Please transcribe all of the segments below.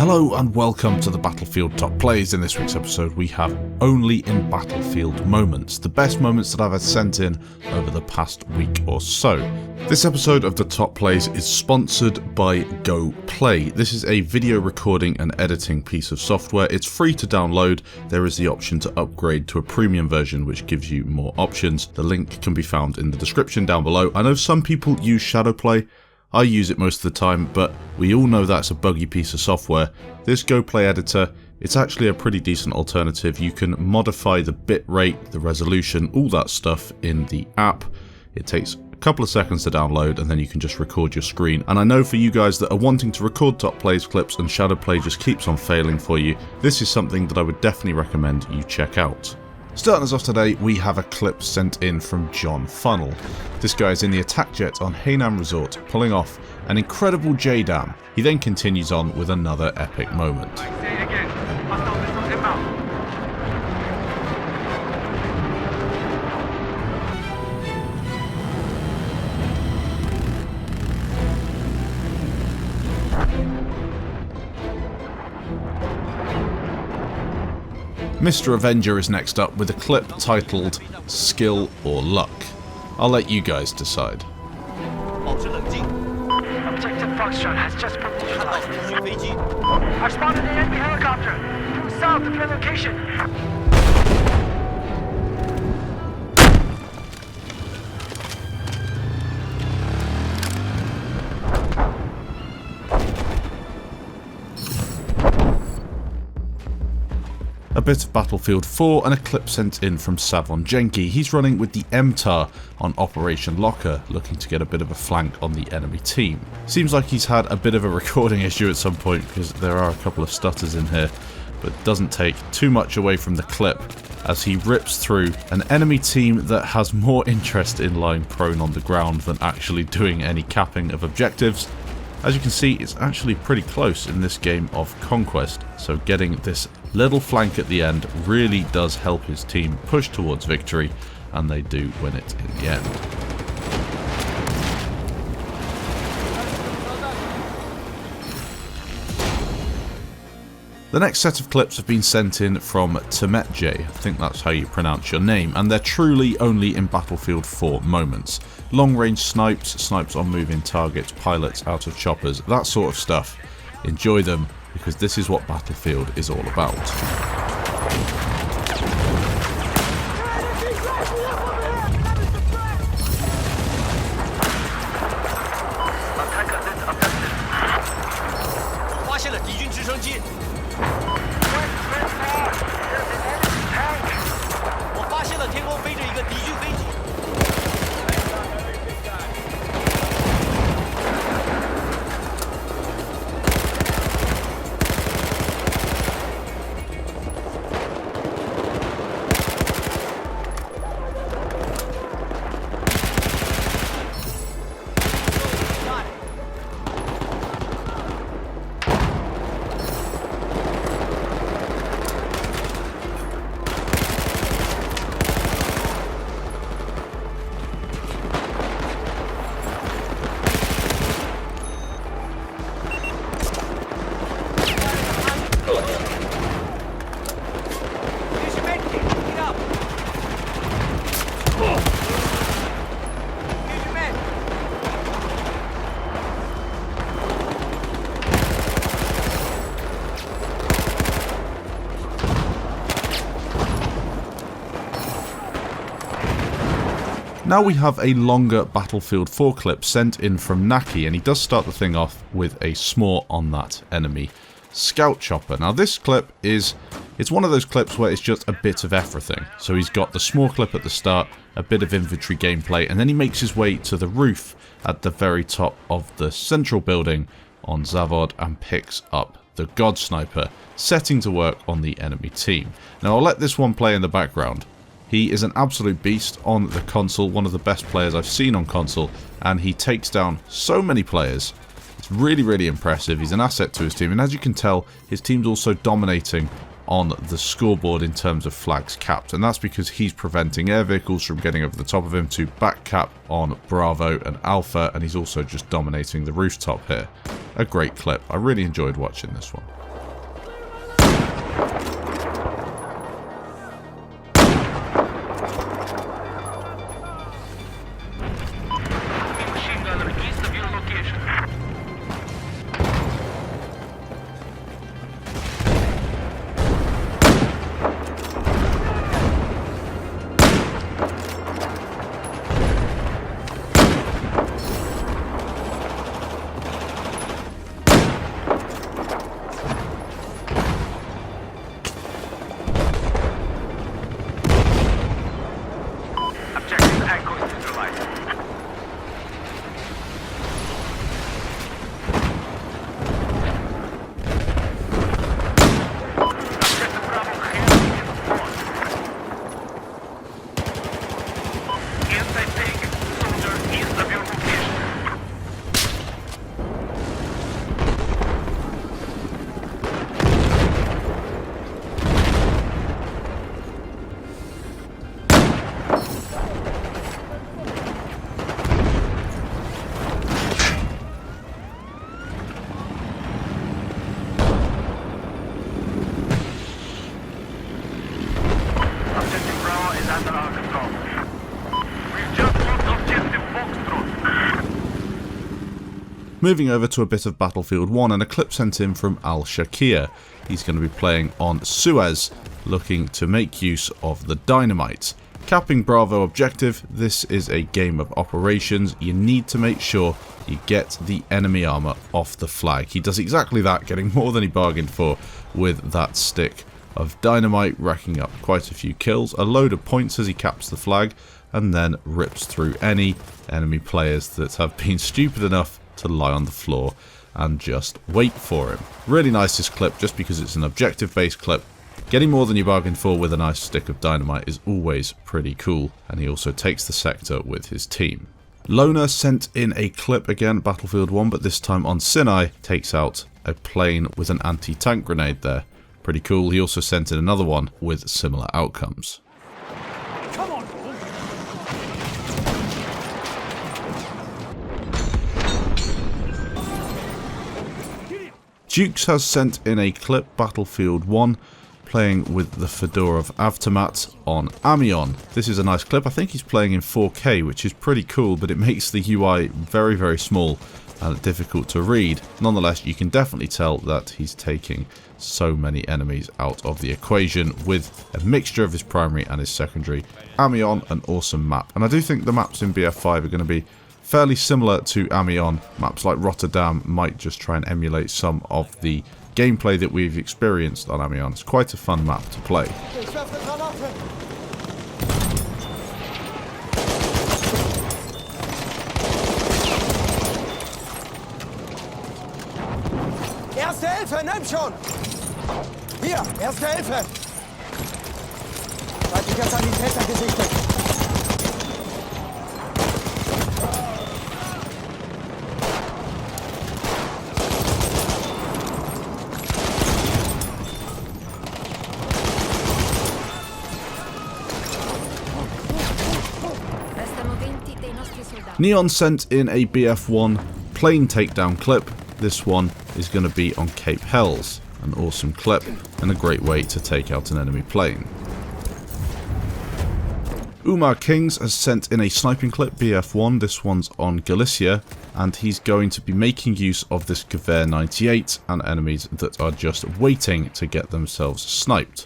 Hello and welcome to the Battlefield Top Plays. In this week's episode we have Only in Battlefield moments, the best moments that I've had sent in over the past week or so. This episode of the Top Plays is sponsored by GoPlay. This is a video recording and editing piece of software. It's free to download. There is the option to upgrade to a premium version which gives you more options. The link can be found in the description down below. I know some people use Shadowplay. I use it most of the time, but we all know that's a buggy piece of software. This GoPlay editor, it's actually a pretty decent alternative. You can modify the bitrate, the resolution, all that stuff in the app. It takes a couple of seconds to download and then you can just record your screen. And I know for you guys that are wanting to record Top Plays clips and Shadowplay just keeps on failing for you, this is something that I would definitely recommend you check out. Starting us off today, we have a clip sent in from JohnFunnell. This guy is in the attack jet on Hainan Resort, pulling off an incredible J-Dam. He then continues on with another epic moment. Mr. Avenger is next up with a clip titled Skill or Luck. I'll let you guys decide. Objective Foxtrot has just been neutralized. I spotted an enemy helicopter. Due south of your location. A bit of Battlefield 4 and a clip sent in from Savon Jenki. He's running with the MTAR on Operation Locker, looking to get a bit of a flank on the enemy team. Seems like he's had a bit of a recording issue at some point because there are a couple of stutters in here, but doesn't take too much away from the clip as he rips through an enemy team that has more interest in lying prone on the ground than actually doing any capping of objectives. As you can see, it's actually pretty close in this game of Conquest, so getting this little flank at the end really does help his team push towards victory, and they do win it in the end. The next set of clips have been sent in from Timmetje, I think that's how you pronounce your name, and they're truly only in Battlefield 4 moments. Long range snipes on moving targets, pilots out of choppers, that sort of stuff. Enjoy them, because this is what Battlefield is all about. Now we have a longer Battlefield 4 clip sent in from Naki, and he does start the thing off with a s'more on that enemy scout chopper. Now this clip it's one of those clips where it's just a bit of everything. So he's got the s'more clip at the start, a bit of infantry gameplay, and then he makes his way to the roof at the very top of the central building on Zavod and picks up the God Sniper, setting to work on the enemy team. Now I'll let this one play in the background. He is an absolute beast on the console, one of the best players I've seen on console, and he takes down so many players. It's really, really impressive. He's an asset to his team, and as you can tell, his team's also dominating on the scoreboard in terms of flags capped, and that's because he's preventing air vehicles from getting over the top of him to back cap on Bravo and Alpha, and he's also just dominating the rooftop here. A great clip. I really enjoyed watching this one. Moving over to a bit of Battlefield 1 and a clip sent in from Al Shakir. He's going to be playing on Suez, looking to make use of the dynamite. Capping Bravo objective, this is a game of operations. You need to make sure you get the enemy armor off the flag. He does exactly that, getting more than he bargained for with that stick of dynamite, racking up quite a few kills, a load of points as he caps the flag, and then rips through any enemy players that have been stupid enough to lie on the floor and just wait for him. Really nice this clip, just because it's an objective based clip. Getting more than you bargained for with a nice stick of dynamite is always pretty cool, and he also takes the sector with his team. Loner sent in a clip again, Battlefield 1, but this time on Sinai, takes out a plane with an anti-tank grenade there. Pretty cool. He also sent in another one with similar outcomes. Come on. Jukez has sent in a clip, Battlefield 1, playing with the Fedora of Avtomat on Amiens. This is a nice clip. I think he's playing in 4K, which is pretty cool, but it makes the UI very, very small and difficult to read. Nonetheless, you can definitely tell that he's taking so many enemies out of the equation with a mixture of his primary and his secondary. Amiens, an awesome map. And I do think the maps in BF5 are going to be fairly similar to Amiens. Maps like Rotterdam might just try and emulate some of the gameplay that we've experienced on Amiens. It's quite a fun map to play. Erste Hilfe, nimm schon! Hier, erste Hilfe! Feindlicher Sanitäter gesichtet! Neon sent in a BF1 plane takedown clip. This one is going to be on Cape Hells. An awesome clip and a great way to take out an enemy plane. Umar Kings has sent in a sniping clip, BF1. This one's on Galicia, and he's going to be making use of this Gewehr 98 and enemies that are just waiting to get themselves sniped.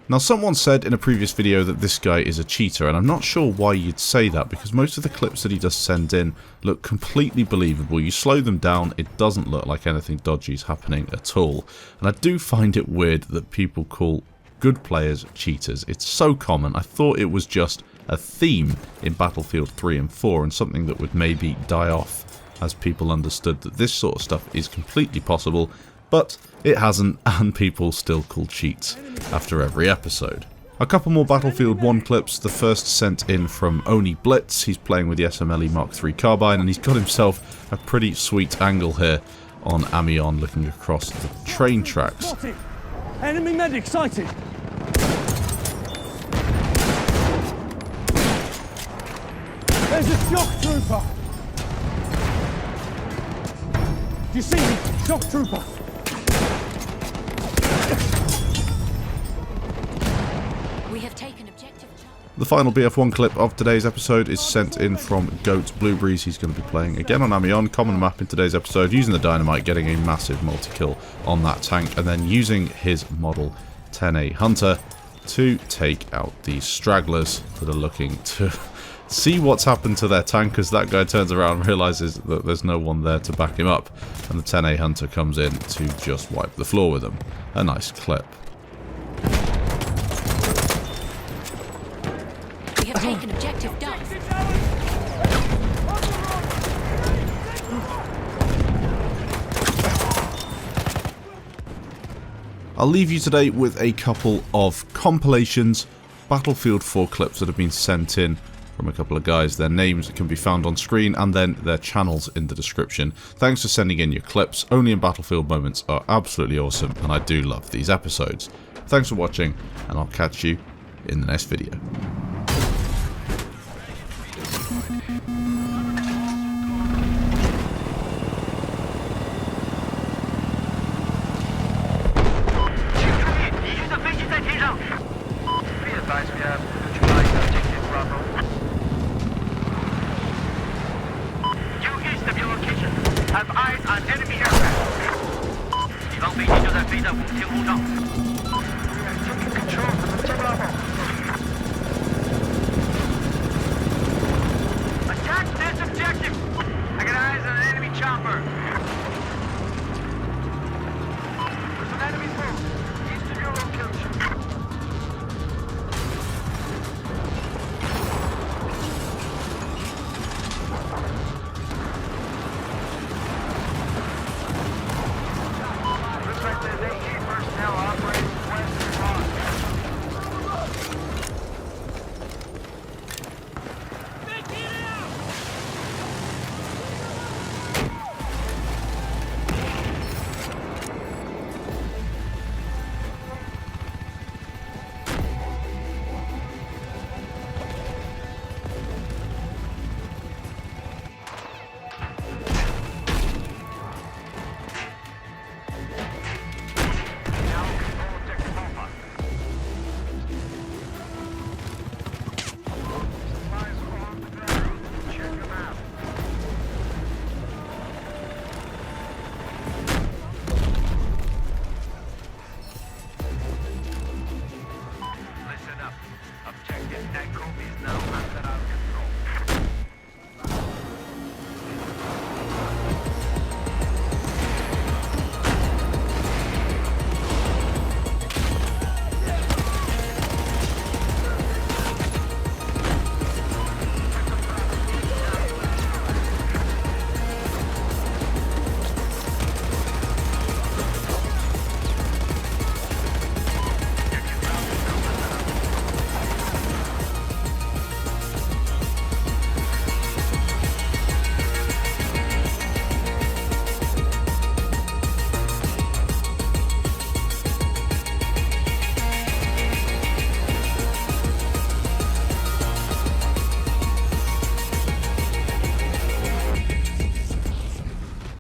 Now, someone said in a previous video that this guy is a cheater, and I'm not sure why you'd say that, because most of the clips that he does send in look completely believable. You slow them down, it doesn't look like anything dodgy is happening at all. And I do find it weird that people call good players cheaters. It's so common. I thought it was just a theme in Battlefield 3 and 4, and something that would maybe die off as people understood that this sort of stuff is completely possible. But it hasn't, and people still call cheats after every episode. A couple more Battlefield 1 clips, the first sent in from Oni Blitz. He's playing with the SMLE Mark III carbine, and he's got himself a pretty sweet angle here on Amiens, looking across the train tracks. Enemy medic sighted. There's a shock trooper. Do you see me? Shock trooper. We have taken objective. The final BF1 clip of today's episode is sent in from Goat Blueberries. He's going to be playing again on Amiens, common map in today's episode, using the dynamite, getting a massive multi-kill on that tank, and then using his model 10A Hunter to take out these stragglers that are looking to see what's happened to their tank, as that guy turns around and realises that there's no one there to back him up, and the 10A Hunter comes in to just wipe the floor with him. A nice clip. We have taken objective Duff. I'll leave you today with a couple of compilations, Battlefield 4 clips that have been sent in from a couple of guys. Their names can be found on screen, and then their channels in the description. Thanks for sending in your clips. Only in Battlefield moments are absolutely awesome, and I do love these episodes. Thanks for watching, and I'll catch you in the next video. Jukez, the location. Have eyes on enemy aircraft. 敌方飞机就在飞在我们天空上。Taking control of the Bravo. Attack this objective. I got eyes on an enemy chopper.